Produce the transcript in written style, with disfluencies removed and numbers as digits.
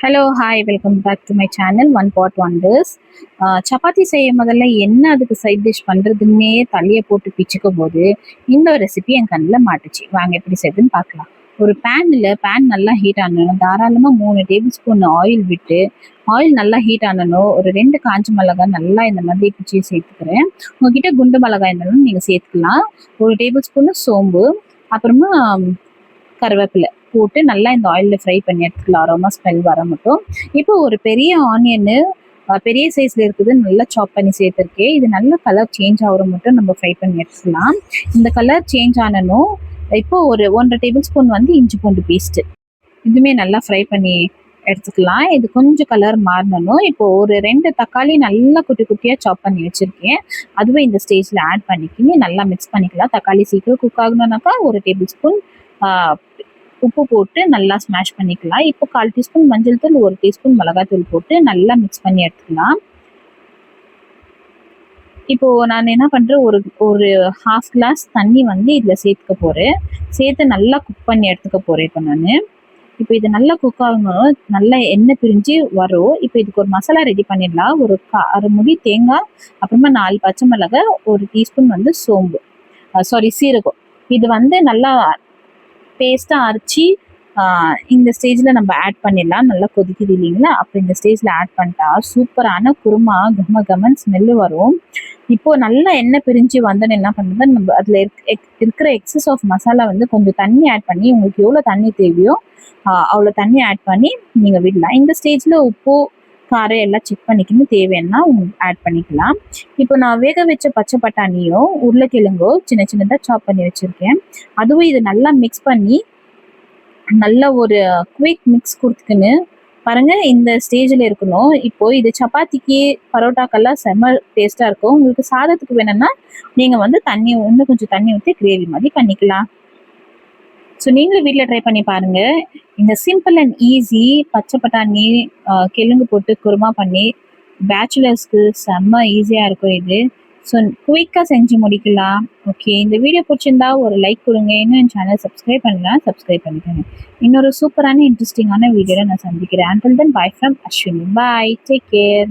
Hello hi welcome back to my channel one pot wonders. சப்பாத்தி செய்ய முதல்ல என்ன அதுக்கு சைட் டிஷ் பண்ணுறதுன்னே தலையை போட்டு பிச்சுக்கும் போது இந்த ரெசிபி என் கண்ணில் மாட்டுச்சு. வாங்க எப்படி செய்யுதுன்னு பார்க்கலாம். ஒரு பேன் நல்லா ஹீட் ஆனணும். தாராளமாக 3 டேபிள் ஸ்பூன் ஆயில் விட்டு ஆயில் நல்லா ஹீட் ஆனணும். ஒரு 2 காஞ்ச மிளகாய் நல்லா இந்த மாதிரி பிச்சு சேர்த்துக்கிறேன். உங்ககிட்ட குண்டு மிளகாய் இருந்தாலும் நீங்கள் சேர்த்துக்கலாம். ஒரு டேபிள் ஸ்பூன் சோம்பு, அப்புறமா கருவேப்பிலை போட்டு நல்லா இந்த ஆயிலில் ஃப்ரை பண்ணி எடுத்துக்கலாம். அரோமா ஸ்மெல் வர மட்டும். இப்போ ஒரு பெரிய ஆனியனு பெரிய சைஸ்ல இருக்குது, நல்லா சாப் பண்ணி சேர்த்துருக்கேன். இது நல்ல கலர் சேஞ்ச் ஆகிற மட்டும் நம்ம ஃப்ரை பண்ணி எடுத்துக்கலாம். இந்த கலர் சேஞ்ச் ஆனனும் இப்போ ஒரு 1.5 டேபிள் ஸ்பூன் இஞ்சி பூண்டு பேஸ்ட்டு இதுவுமே நல்லா ஃப்ரை பண்ணி எடுத்துக்கலாம். இது கொஞ்சம் கலர் மாறணும். இப்போ ஒரு 2 தக்காளி நல்லா குட்டி குட்டியாக சாப் பண்ணி வச்சுருக்கேன். அதுவே இந்த ஸ்டேஜில் ஆட் பண்ணிக்கின்னு நல்லா மிக்ஸ் பண்ணிக்கலாம். தக்காளி சீக்கிரம் குக் ஆகணும்னாக்கா ஒரு டேபிள் ஸ்பூன் உப்பு போட்டு நல்லா ஸ்மாஷ் பண்ணிக்கலாம். இப்போ 1/4 டீஸ்பூன் மஞ்சள் தூள், 1 டீஸ்பூன் மிளகாத்தூள் போட்டு நல்லா மிக்ஸ் பண்ணி எடுத்துக்கலாம். இப்போ நான் என்ன பண்றேன், ஒரு ஹாஃப் கிளாஸ் தண்ணி இதில் சேர்த்துக்க போகிறேன். சேர்த்து நல்லா குக் பண்ணி எடுத்துக்க போகிறேன். இப்போ இது நல்லா குக் ஆகணும். நல்லா எண்ணெய் பிரிஞ்சு வரும். இப்போ இதுக்கு ஒரு மசாலா ரெடி பண்ணிடலாம். ஒரு அரை முடி தேங்காய், அப்புறமா 4 பச்சை மிளகாய், 1 டீஸ்பூன் சோம்பு, சீரகம். இது நல்லா பேஸ்ட்டாக அரைச்சி இந்த ஸ்டேஜில் நம்ம ஆட் பண்ணிடலாம். நல்லா கொதிக்குது இல்லைங்களா, அப்போ இந்த ஸ்டேஜில் ஆட் பண்ணிட்டா சூப்பரான குருமா கமன் ஸ்மெல்லு வரும். இப்போது நல்லா எண்ணெய் பிரிஞ்சு வந்தோன்னு என்ன பண்ணுறது, நம்ம அதில் இருக்கிற எக்ஸஸ் ஆஃப் மசாலா கொஞ்சம் தண்ணி ஆட் பண்ணி, உங்களுக்கு எவ்வளோ தண்ணி தேவையோ அவ்வளோ தண்ணி ஆட் பண்ணி நீங்கள் விடலாம். இந்த ஸ்டேஜில் உப்பு காரம் எல்லாம் செக் பண்ணிக்கின்னு தேவைன்னா ஆட் பண்ணிக்கலாம். இப்போ நான் வேக வச்ச பச்சை பட்டாணியும் உருளைக்கிழங்கோ சின்ன சின்னதாக சாப் பண்ணி வச்சுருக்கேன். அதுவும் இது நல்லா மிக்ஸ் பண்ணி நல்ல ஒரு குயிக் மிக்ஸ் கொடுத்துக்கின்னு பாருங்கள், இந்த ஸ்டேஜில் இருக்கணும். இப்போ இது சப்பாத்திக்கு பரோட்டாக்கெல்லாம் செம்ம டேஸ்ட்டாக இருக்கும். உங்களுக்கு சாதத்துக்கு வேணும்னா நீங்கள் இன்னும் கொஞ்சம் தண்ணி ஊற்றி கிரேவி மாதிரி பண்ணிக்கலாம். ஸோ நீங்களும் வீட்டில் ட்ரை பண்ணி பாருங்கள். இந்த சிம்பிள் அண்ட் ஈஸி பச்சை பட்டாணி கிழங்கு போட்டு குருமா பண்ணி பேச்சுலர்ஸ்க்கு செம்ம ஈஸியாக இருக்கும் இது. ஸோ குயிக்காக செஞ்சு முடிக்கலாம். ஓகே, இந்த வீடியோ பிடிச்சிருந்தா ஒரு லைக் கொடுங்க. இன்னும் என் சேனல் சப்ஸ்கிரைப் பண்ணலாம், சப்ஸ்கிரைப் பண்ணிக்கோங்க. இன்னொரு சூப்பரான இன்ட்ரெஸ்டிங்கான வீடியோவில் நான் சந்திக்கிறேன். Until then, bye from Ashwini. Bye. Take care.